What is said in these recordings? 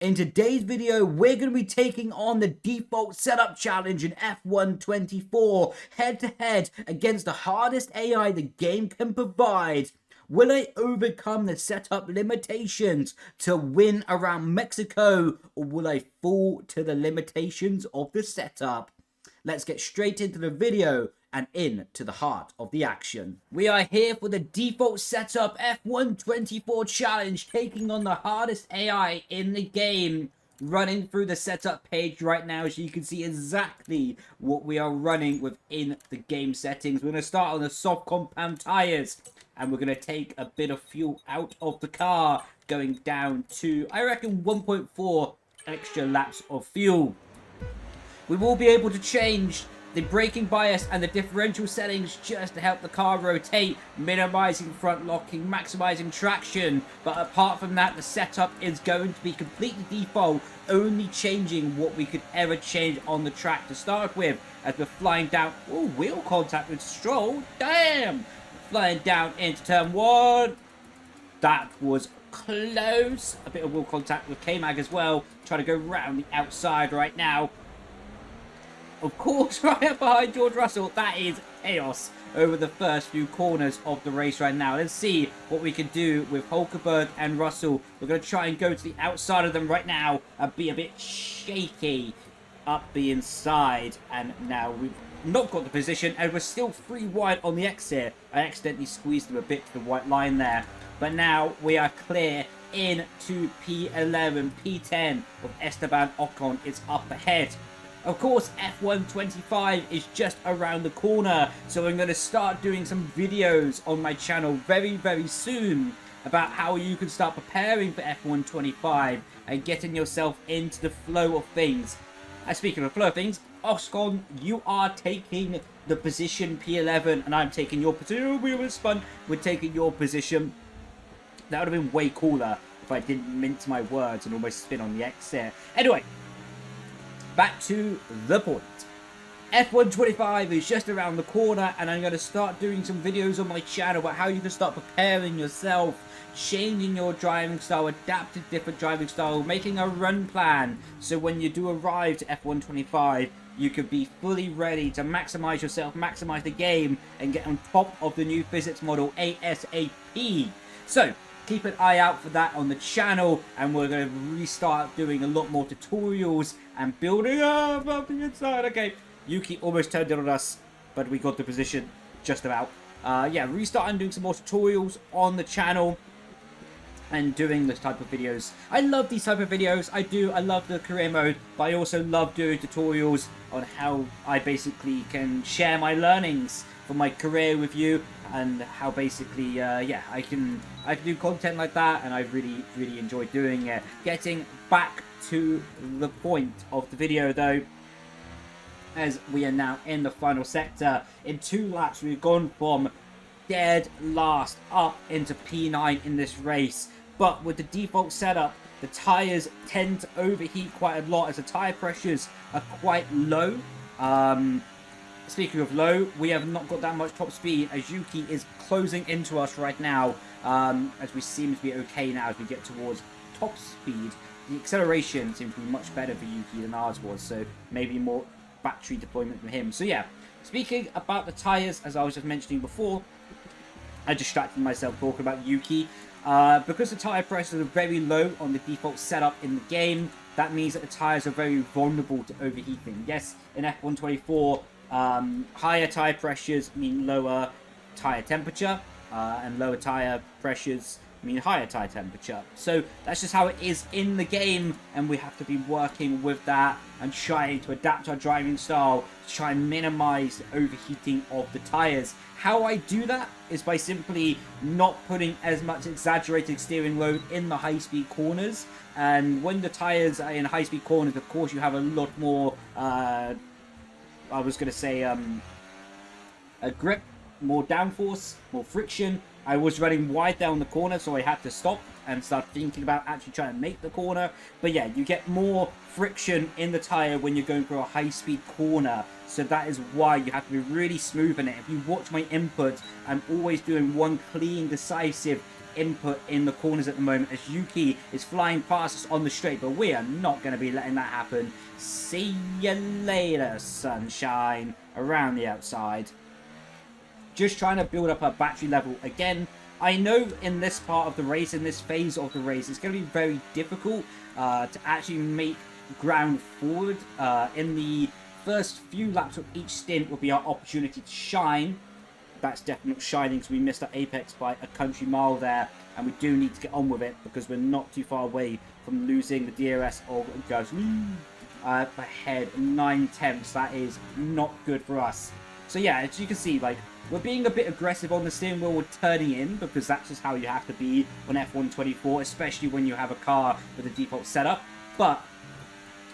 In today's video, we're going to be taking on the default setup challenge in F1 24 head-to-head against the hardest AI the game can provide. Will I overcome the setup limitations to win around Mexico, or will I fall to the limitations of the setup? Let's get straight into the video and into the heart of the action. We are here for the default setup F1 24 challenge, taking on the hardest AI in the game. Running through the setup page right now so you can see exactly what we are running within the game settings. We're going to start on the soft compound tires, and we're going to take a bit of fuel out of the car, going down to, I reckon, 1.4 extra laps of fuel. We will be able to change the braking bias and the differential settings just to help the car rotate, minimizing front locking, maximizing traction. But apart from that, the setup is going to be completely default, only changing what we could ever change on the track to start with. As we're flying down, oh, wheel contact with Stroll, damn! Flying down into turn one. That was close. A bit of wheel contact with K-Mag as well. Trying to go round the outside right now. Of course, right up behind George Russell. That is chaos over the first few corners of the race right now. Let's see what we can do with Hulkenberg and Russell. We're going to try and go to the outside of them right now and be a bit shaky up the inside. And now we've not got the position, and we're still 3 wide on the exit. I accidentally squeezed them a bit to the white line there. But now we are clear into P11. P10 of Esteban Ocon is up ahead. Of course, F1 25 is just around the corner, so I'm going to start doing some videos on my channel very, very soon about how you can start preparing for F1 25 and getting yourself into the flow of things. And speaking of flow of things, Ocon, you are taking the position P11, and I'm taking your position. Oh, we were spun. We're taking your position. That would have been way cooler if I didn't mince my words and almost spin on the exit. Anyway, back to the point. F1 25 is just around the corner, and I'm going to start doing some videos on my channel about how you can start preparing yourself, changing your driving style, adapting different driving style, making a run plan, so when you do arrive to F1 25, you could be fully ready to maximize yourself, maximize the game, and get on top of the new physics model ASAP. So keep an eye out for that on the channel, and we're going to restart doing a lot more tutorials and building up the inside. Okay, Yuki almost turned it on us, but we got the position just about. Yeah, restarting doing some more tutorials on the channel and doing this type of videos. I love these type of videos. I do. I love the career mode, but I also love doing tutorials on how I basically can share my learnings for my career with you, and how basically yeah, I can do content like that, and I really enjoy doing it. Getting back to the point of the video though, as we are now in the final sector. In 2 laps we've gone from dead last up into P9 in this race, but with the default setup the tires tend to overheat quite a lot as the tire pressures are quite low. Speaking of low, we have not got that much top speed as Yuki is closing into us right now, as we seem to be okay now as we get towards top speed. The acceleration seems to be much better for Yuki than ours was, so maybe more battery deployment from him. So yeah, speaking about the tyres, as I was just mentioning before, I distracted myself talking about Yuki. Because the tyre pressures are very low on the default setup in the game, that means that the tyres are very vulnerable to overheating. Yes, in F1 24, higher tyre pressures mean lower tyre temperature, and lower tyre pressures mean higher tyre temperature. So that's just how it is in the game, and we have to be working with that and trying to adapt our driving style to try and minimize the overheating of the tyres. How I do that is by simply not putting as much exaggerated steering load in the high-speed corners. And when the tyres are in high-speed corners, of course, you have a lot more I was going to say a grip, more downforce, more friction. I was running wide down the corner, so I had to stop and start thinking about actually trying to make the corner. But yeah, you get more friction in the tyre when you're going through a high-speed corner. So that is why you have to be really smooth in it. If you watch my input, I'm always doing one clean, decisive input in the corners at the moment as Yuki is flying past us on the straight, but we are not going to be letting that happen. See you later, sunshine, around the outside. Just trying to build up our battery level again. I know in this part of the race, in this phase of the race, it's going to be very difficult to actually make ground forward. In the first few laps of each stint will be our opportunity to shine. That's definitely not shining because we missed our apex by a country mile there, and we do need to get on with it because we're not too far away from losing the DRS of Gasly ahead 9/10. That is not good for us. So yeah, as you can see, like, we're being a bit aggressive on the steering wheel. We're turning in because that's just how you have to be on F124, especially when you have a car with a default setup. But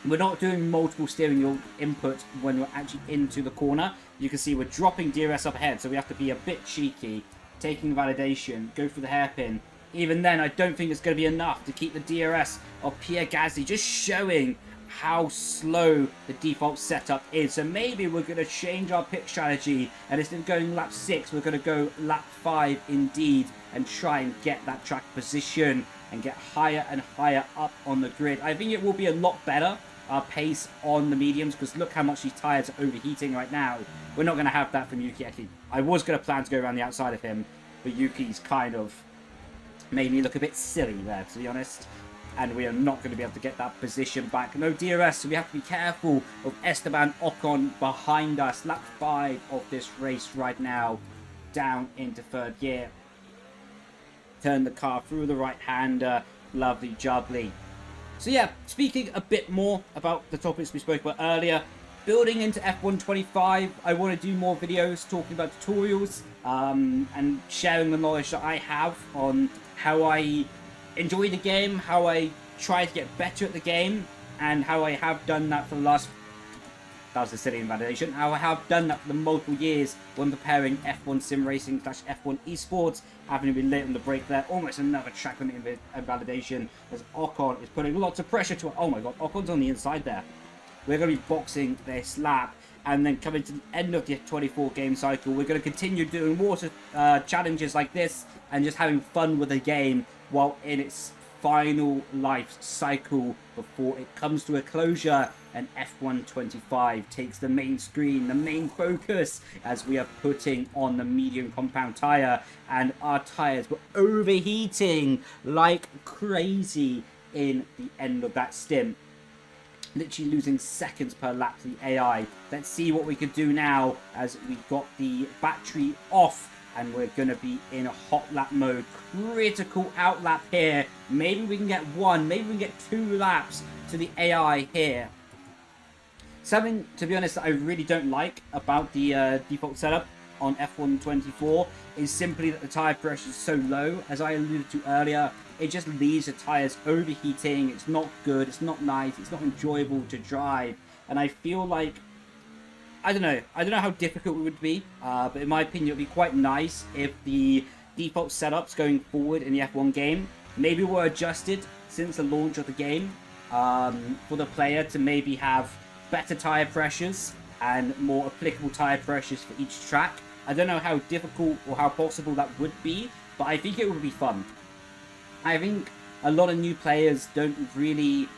we're not doing multiple steering wheel inputs when we're actually into the corner. You can see we're dropping DRS up ahead, so we have to be a bit cheeky, taking validation, go for the hairpin. Even then, I don't think it's going to be enough to keep the DRS of Pierre Gasly, just showing how slow the default setup is. So maybe we're going to change our pit strategy, and instead of going lap 6, we're going to go lap 5 indeed, and try and get that track position and get higher and higher up on the grid. I think it will be a lot better, our pace on the mediums, because look how much these tyres are overheating right now. We're not going to have that from Yuki. Actually, I was going to plan to go around the outside of him, but Yuki's kind of made me look a bit silly there, to be honest. And we are not going to be able to get that position back. No DRS, so we have to be careful of Esteban Ocon behind us. Lap 5 of this race right now, down into third gear. Turn the car through the right-hander. Lovely jubbly. So yeah, speaking a bit more about the topics we spoke about earlier, building into F125, I want to do more videos talking about tutorials and sharing the knowledge that I have on how I enjoy the game, how I try to get better at the game, and how I have done that for the last... That was a silly invalidation. How I have done that for the multiple years when preparing F1 sim racing / F1 esports, having to be late on the break there. Almost another track on the invalidation as Ocon is putting lots of pressure to it. Oh my god, Ocon's on the inside there. We're going to be boxing this lap, and then coming to the end of the 24 game cycle, we're going to continue doing water challenges like this and just having fun with the game while in its final life cycle before it comes to a closure and F125 takes the main screen, the main focus, as we are putting on the medium compound tyre, and our tyres were overheating like crazy in the end of that stint. Literally losing seconds per lap to the AI. Let's see what we can do now as we got the battery off and we're going to be in a hot lap mode. Critical outlap here. Maybe we can get 1, maybe we can get 2 laps to the AI here. Something, to be honest, that I really don't like about the default setup on F124 is simply that the tyre pressure is so low. As I alluded to earlier, it just leaves the tyres overheating. It's not good, it's not nice, it's not enjoyable to drive. And I feel like, I don't know how difficult it would be, but in my opinion, it would be quite nice if the default setups going forward in the F1 game maybe were adjusted since the launch of the game for the player to maybe have better tyre pressures and more applicable tyre pressures for each track. I don't know how difficult or how possible that would be, but I think it would be fun. I think a lot of new players don't really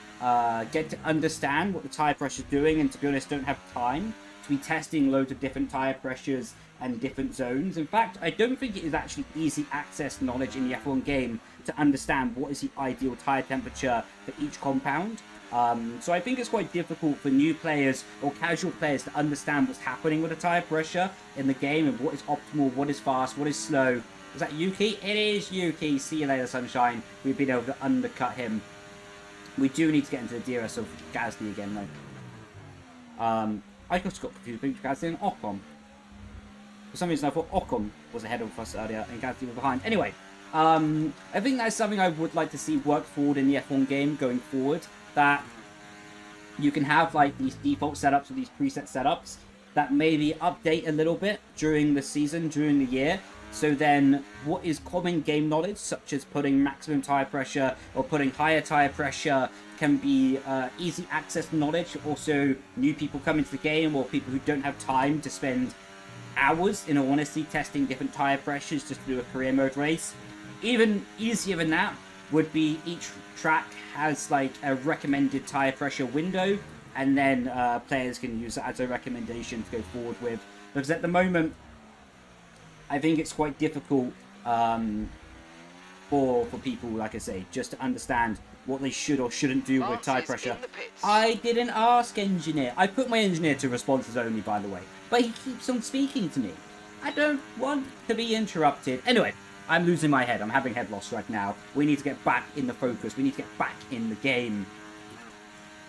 get to understand what the tyre pressure is doing, and to be honest, don't have time to be testing loads of different tyre pressures and different zones. In fact, I don't think it is actually easy access knowledge in the F1 game to understand what is the ideal tyre temperature for each compound. So I think it's quite difficult for new players or casual players to understand what's happening with the tyre pressure in the game and what is optimal, what is fast, what is slow. Is that Yuki? It is Yuki. See you later, sunshine. We've been able to undercut him. We do need to get into the DRS of Gasly again, though. I just got confused between Gasly and Ocon. For some reason, I thought Ocon was ahead of us earlier and Gasly was behind. Anyway, I think that's something I would like to see work forward in the F1 game going forward. That you can have like these default setups or these preset setups that maybe update a little bit during the season, during the year. So then what is common game knowledge, such as putting maximum tyre pressure or putting higher tyre pressure, can be easy access knowledge. Also, new people come into the game or people who don't have time to spend hours, in all honesty, testing different tyre pressures just to do a career mode race. Even easier than that would be each track has like a recommended tire pressure window, and then players can use that as a recommendation to go forward with. Because at the moment, I think it's quite difficult for people, like I say, just to understand what they should or shouldn't do with tire pressure. I didn't ask engineer. I put my engineer to responses only, by the way, but he keeps on speaking to me. I don't want to be interrupted. Anyway, I'm losing my head. I'm having head loss right now. We need to get back in the focus. We need to get back in the game.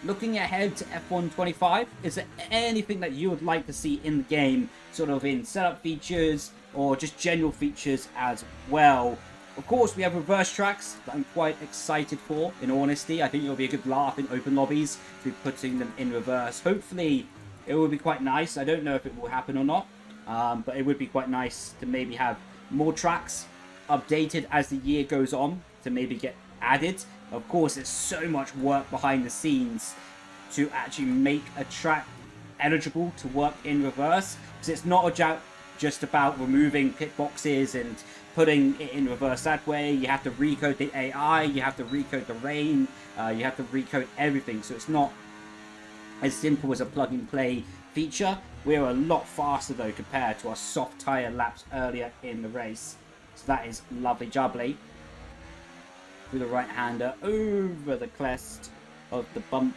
Looking ahead to F1 25, is there anything that you would like to see in the game, sort of in setup features or just general features as well? Of course, we have reverse tracks that I'm quite excited for, in all honesty. I think it'll be a good laugh in open lobbies to be putting them in reverse. Hopefully, it will be quite nice. I don't know if it will happen or not, but it would be quite nice to maybe have more tracks updated as the year goes on to maybe get added. Of course, there's so much work behind the scenes to actually make a track eligible to work in reverse, because it's not just about removing pit boxes and putting it in reverse that way. You have to recode the AI, you have to recode the rain, you have to recode everything. So it's not as simple as a plug and play feature. We're a lot faster though compared to our soft tyre laps earlier in the race. So that is lovely jubbly. Through the right hander over the crest of the bump.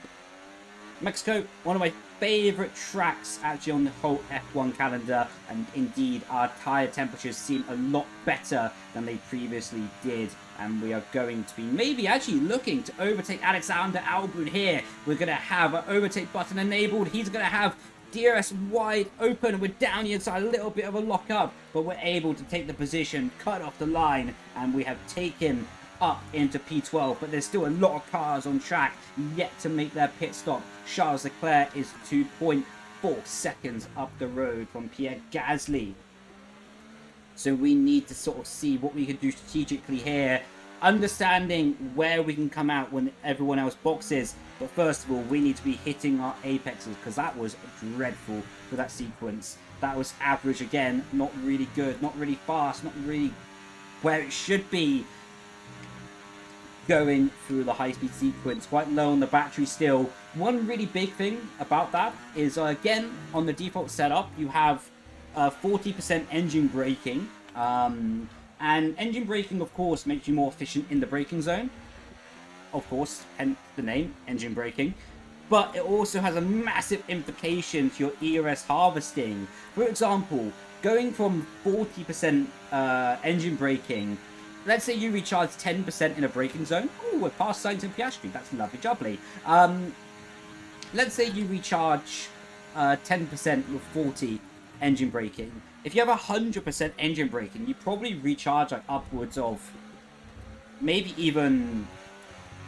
Mexico, one of my favourite tracks actually on the whole F1 calendar, and indeed our tyre temperatures seem a lot better than they previously did, and we are going to be maybe actually looking to overtake Alexander Albon here. We're going to have an overtake button enabled. He's going to have DRS wide open. We're down the inside, a little bit of a lock up, but we're able to take the position, cut off the line, and we have taken up into P12, but there's still a lot of cars on track yet to make their pit stop. Charles Leclerc is 2.4 seconds up the road from Pierre Gasly. So we need to sort of see what we can do strategically here, understanding where we can come out when everyone else boxes. But first of all, we need to be hitting our apexes, because that was dreadful for that sequence. That was average again, not really good, not really fast, not really where it should be. Going through the high-speed sequence, quite low on the battery still. One really big thing about that is, again, on the default setup, you have 40% engine braking. And engine braking, of course, makes you more efficient in the braking zone. Of course, hence the name, engine braking. But it also has a massive implication to your ERS harvesting. For example, going from 40% engine braking, let's say you recharge 10% in a braking zone. Oh, we're past Sainz and Piastri. That's lovely jubbly. Let's say you recharge 10% with 40 engine braking. If you have 100% engine braking, you probably recharge like upwards of maybe even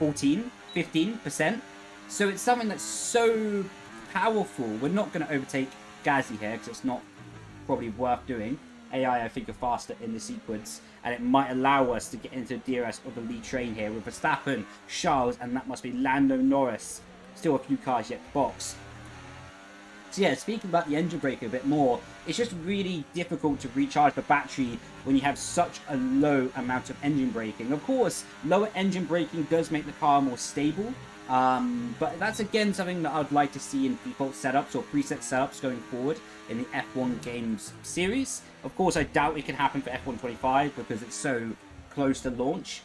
14, 15%. So it's something that's so powerful. We're not going to overtake Gasly here because it's not probably worth doing. AI, I think, are faster in the sequence, and it might allow us to get into DRS of the lead train here with Verstappen, Charles, and that must be Lando Norris. Still a few cars yet to box. So yeah, speaking about the engine brake a bit more, it's just really difficult to recharge the battery when you have such a low amount of engine braking. Of course, lower engine braking does make the car more stable, but that's again something that I'd like to see in default setups or preset setups going forward in the F1 games series. Of course, I doubt it can happen for F1 25 because it's so close to launch.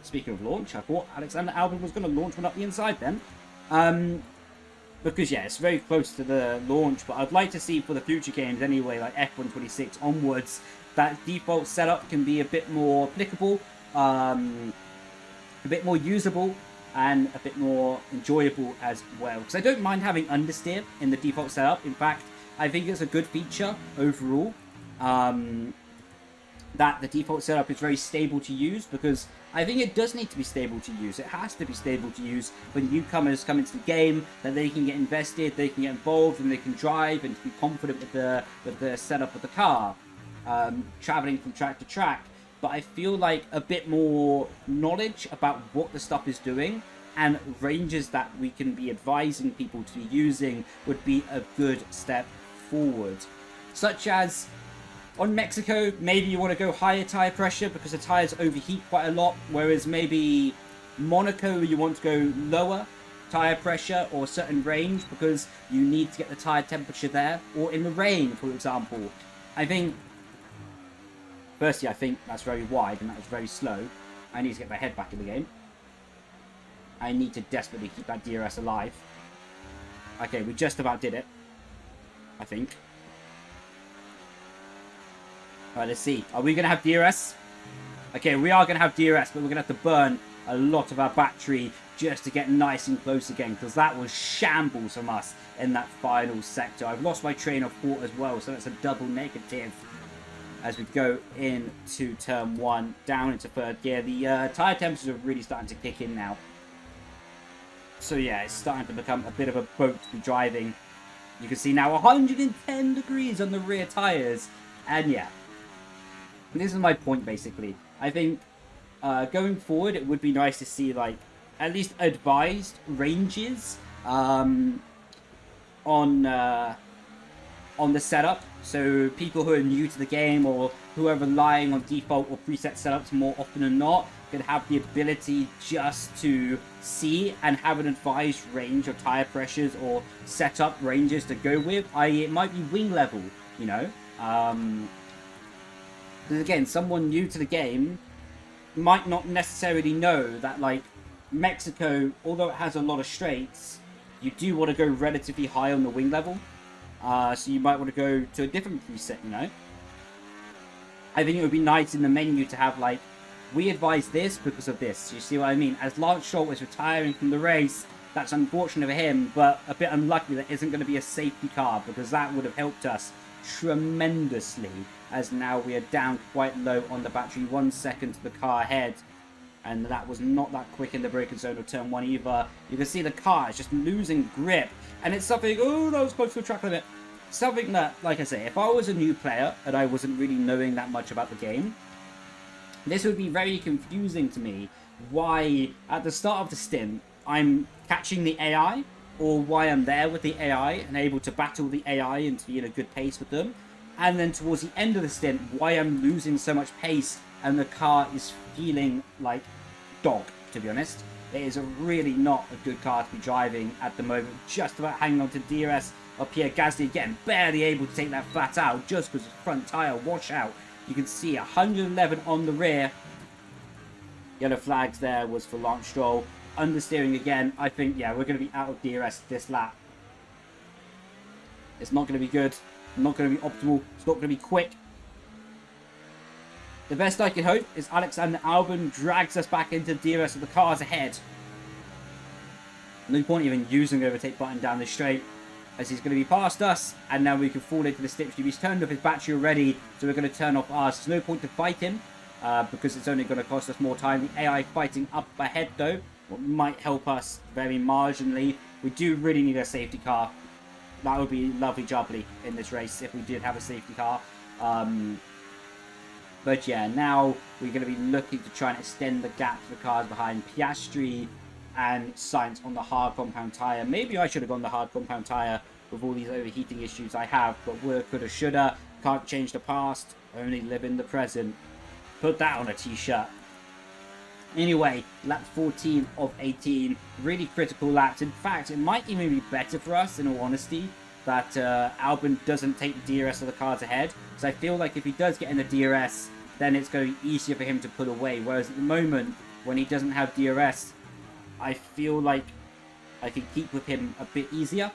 Speaking of launch, I thought Alexander Albon was going to launch one up the inside then. Because yeah, it's very close to the launch, but I'd like to see for the future games anyway, like F1 26 onwards, that default setup can be a bit more applicable, a bit more usable, and a bit more enjoyable as well. Because I don't mind having understeer in the default setup. In fact, I think it's a good feature overall. That the default setup is very stable to use, because I think it does need to be stable to use. It has to be stable to use when newcomers come into the game, that they can get invested, they can get involved, and they can drive and be confident with the setup of the car, traveling from track to track. But I feel like a bit more knowledge about what the stuff is doing and ranges that we can be advising people to be using would be a good step forward. Such as On Mexico, maybe you want to go higher tyre pressure because the tyres overheat quite a lot, whereas maybe Monaco, you want to go lower tyre pressure or certain range because you need to get the tyre temperature there, or in the rain, for example. I think, firstly, I think that's very wide and that was very slow. I need to get my head back in the game. I need to desperately keep that DRS alive. Okay, we just about did it, I think. Alright, let's see. Are we going to have DRS? Okay, we are going to have DRS, but we're going to have to burn a lot of our battery just to get nice and close again, because that was shambles from us in that final sector. I've lost my train of thought as well, so that's a double negative as we go into turn 1, down into third gear. The tyre temperatures are really starting to kick in now. So yeah, it's starting to become a bit of a boat to be driving. You can see now 110 degrees on the rear tyres, and yeah. This is my point, basically. I think going forward, it would be nice to see, like, at least advised ranges on the setup. So people who are new to the game or who are relying on default or preset setups more often than not could have the ability just to see and have an advised range of tire pressures or setup ranges to go with. I.e., it might be wing level, you know. Because again, someone new to the game might not necessarily know that, like, Mexico, although it has a lot of straights, you do want to go relatively high on the wing level. So you might want to go to a different preset, you know. I think it would be nice in the menu to have, like, we advise this because of this. You see what I mean? As Lance Stroll is retiring from the race, that's unfortunate for him, but a bit unlucky that isn't going to be a safety car, because that would have helped us tremendously, as now we are down quite low on the battery, 1 second to the car ahead, and that was not that quick in the braking zone of turn 1 either. You can see the car is just losing grip, and it's something, oh, that was close to the track limit. Something that, like I say, if I was a new player and I wasn't really knowing that much about the game, this would be very confusing to me why at the start of the stint I'm catching the AI, or why I'm there with the AI and able to battle the AI and to be in a good pace with them. And then towards the end of the stint, why I'm losing so much pace and the car is feeling like dog, to be honest. It is really not a good car to be driving at the moment. Just about hanging on to DRS of Pierre Gasly again, barely able to take that flat out just because his front tyre washout. You can see 111 on the rear. Yellow flags there was for Lance Stroll. Understeering again. I think, yeah, we're going to be out of DRS this lap. It's not going to be good. Not going to be optimal. It's not going to be quick. The best I can hope is Alexander Albon drags us back into DRS with the cars ahead. No point even using the overtake button down this straight, as he's going to be past us, and now we can fall into the slipstream. He's turned off his battery already, so we're going to turn off ours. There's no point to fight him, because it's only going to cost us more time. The AI fighting up ahead, though, what might help us very marginally. We do really need a safety car. That would be lovely jubbly in this race if we did have a safety car. But yeah, now we're going to be looking to try and extend the gap to the cars behind Piastri and Sainz on the hard compound tyre. Maybe I should have gone the hard compound tyre with all these overheating issues I have, but woulda, coulda, shoulda. Can't change the past, only live in the present. Put that on a t-shirt. Anyway, lap 14 of 18, really critical laps. In fact, it might even be better for us, in all honesty, that Albon doesn't take the DRS of the cars ahead. Because I feel like if he does get in the DRS, then it's going to be easier for him to pull away. Whereas at the moment, when he doesn't have DRS, I feel like I can keep with him a bit easier.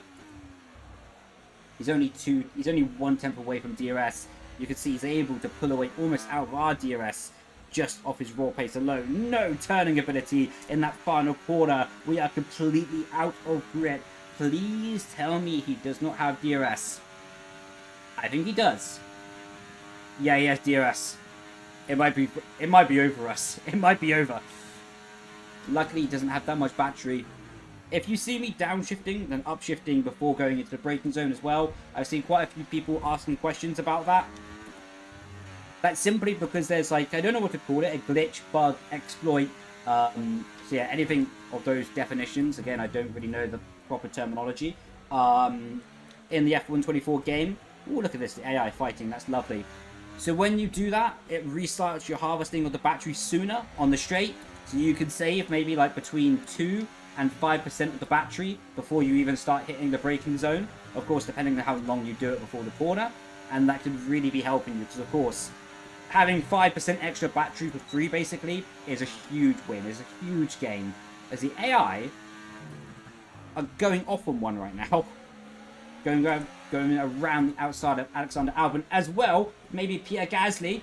He's only 1/10 away from DRS. You can see he's able to pull away almost out of our DRS just off his raw pace alone. No turning ability in that final corner. We are completely out of grip. Please tell me he does not have DRS. I think he does. Yeah, he has DRS. It might be over us. It might be over. Luckily, he doesn't have that much battery. If you see me downshifting, then upshifting before going into the braking zone as well. I've seen quite a few people asking questions about that. That's simply because there's, like, I don't know what to call it, a glitch, bug, exploit. So yeah, anything of those definitions. Again, I don't really know the proper terminology. In the F124 game. Oh, look at this, the AI fighting. That's lovely. So when you do that, it restarts your harvesting of the battery sooner on the straight. So you can save maybe like between 2 and 5% of the battery before you even start hitting the braking zone. Of course, depending on how long you do it before the corner. And that could really be helping you because, of course, having 5% extra battery for free, basically, is a huge win. Is a huge gain. As the AI are going off on one right now. Going around the outside of Alexander Albon as well. Maybe Pierre Gasly.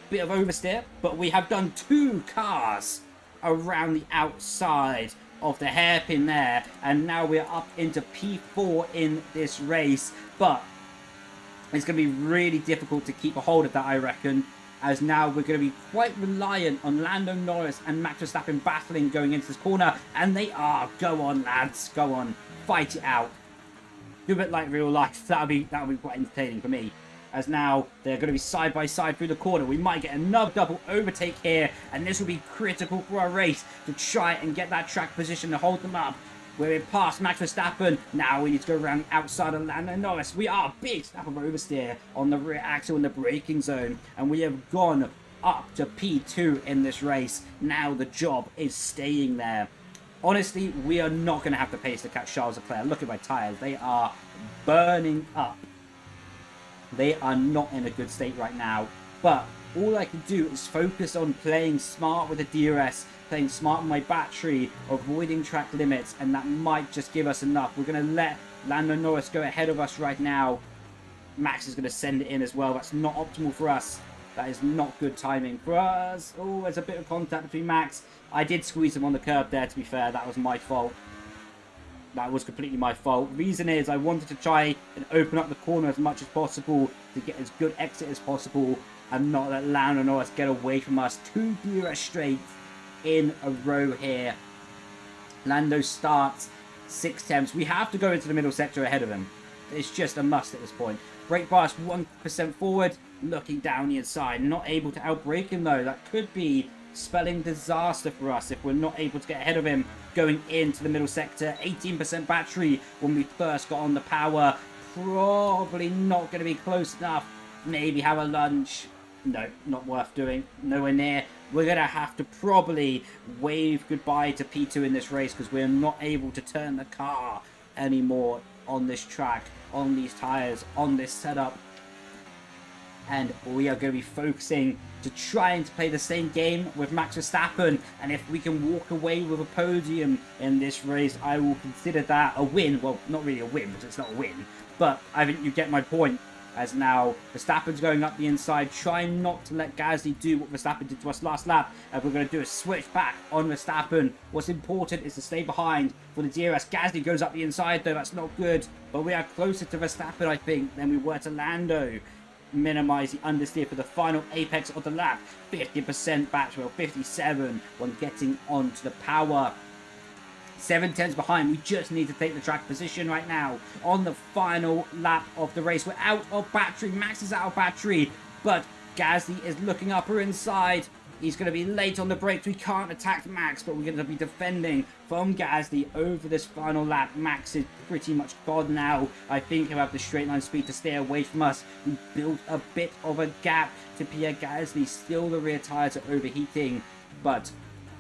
Bit of oversteer. But we have done 2 cars around the outside of the hairpin there. And now we're up into P4 in this race. But it's going to be really difficult to keep a hold of that, I reckon. As now we're going to be quite reliant on Lando Norris and Max Verstappen battling going into this corner. And they are. Go on, lads. Go on. Fight it out. Do a bit like real life. That'll be quite entertaining for me. As now they're going to be side by side through the corner. We might get another double overtake here. And this will be critical for our race to try and get that track position to hold them up. We're past Max Verstappen. Now we need to go around the outside of Lando Norris. We are a big snap of oversteer on the rear axle in the braking zone. And we have gone up to P2 in this race. Now the job is staying there. Honestly, we are not going to have the pace to catch Charles Leclerc. Look at my tyres. They are burning up. They are not in a good state right now. But all I can do is focus on playing smart with the DRS, playing smart with my battery, avoiding track limits, and that might just give us enough. We're going to let Lando Norris go ahead of us right now. Max is going to send it in as well. That's not optimal for us. That is not good timing for us. Oh, there's a bit of contact between Max. I did squeeze him on the curb there, to be fair. That was my fault. That was completely my fault. Reason is I wanted to try and open up the corner as much as possible to get as good exit as possible and not let Lando Norris get away from us. 2 DRS straights in a row here. Lando starts 6 temps. We have to go into the middle sector ahead of him. It's just a must at this point. Brake bias 1% forward, looking down the inside. Not able to outbrake him though. That could be spelling disaster for us if we're not able to get ahead of him going into the middle sector. 18% battery when we first got on the power. Probably not going to be close enough. Maybe have a lunge. No, not worth doing. Nowhere near. We're going to have to probably wave goodbye to P2 in this race because we're not able to turn the car anymore on this track, on these tyres, on this setup. And we are going to be focusing to trying to play the same game with Max Verstappen. And if we can walk away with a podium in this race, I will consider that a win. Well, not really a win, because it's not a win. But I think you get my point. As now Verstappen's going up the inside, trying not to let Gasly do what Verstappen did to us last lap. And we're going to do a switch back on Verstappen. What's important is to stay behind for the DRS. Gasly goes up the inside though, that's not good. But we are closer to Verstappen, I think, than we were to Lando. Minimize the understeer for the final apex of the lap. 50% battery, 57 when getting onto the power. 7 tenths behind. We just need to take the track position right now on the final lap of the race. We're out of battery. Max is out of battery, but Gasly is looking up or inside. He's going to be late on the brakes. We can't attack Max, but we're going to be defending from Gasly over this final lap. Max is pretty much gone now. I think he'll have the straight line speed to stay away from us. We built a bit of a gap to Pierre Gasly. Still the rear tyres are overheating, but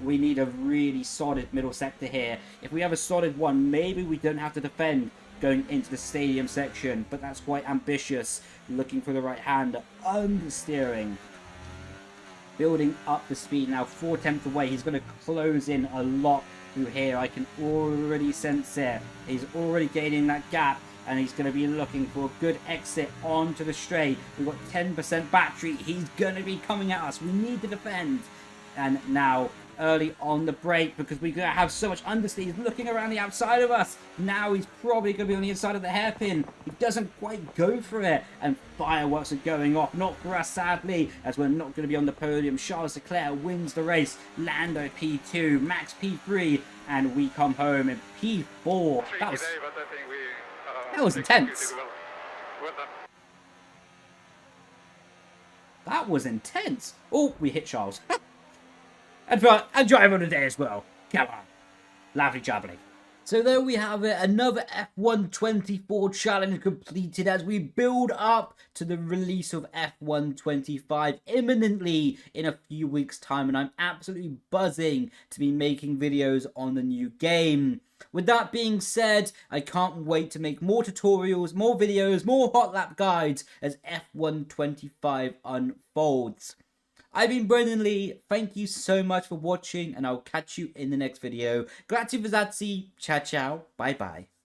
we need a really solid middle sector here. If we have a solid one, maybe we don't have to defend going into the stadium section, but that's quite ambitious. Looking for the right hand, understeering. Building up the speed now, 4 tenths away. He's going to close in a lot through here. I can already sense it. He's already gaining that gap, and he's going to be looking for a good exit onto the straight. We've got 10% battery. He's going to be coming at us. We need to defend. And now early on the brake because we're going to have so much understeer. He's looking around the outside of us. Now he's probably going to be on the inside of the hairpin. He doesn't quite go for it. And fireworks are going off. Not for us, sadly, as we're not going to be on the podium. Charles Leclerc wins the race. Lando P2, Max P3, and we come home in P4. That was intense. That was intense. Oh, we hit Charles. And driver of the day as well. Come on. Lovely jubbly. So there we have it, another F124 challenge completed as we build up to the release of F125 imminently in a few weeks' time, and I'm absolutely buzzing to be making videos on the new game. With that being said, I can't wait to make more tutorials, more videos, more hot lap guides as F125 unfolds. I've been Brendon Leigh, thank you so much for watching, and I'll catch you in the next video. Grazie Vizazzi, ciao ciao, bye bye.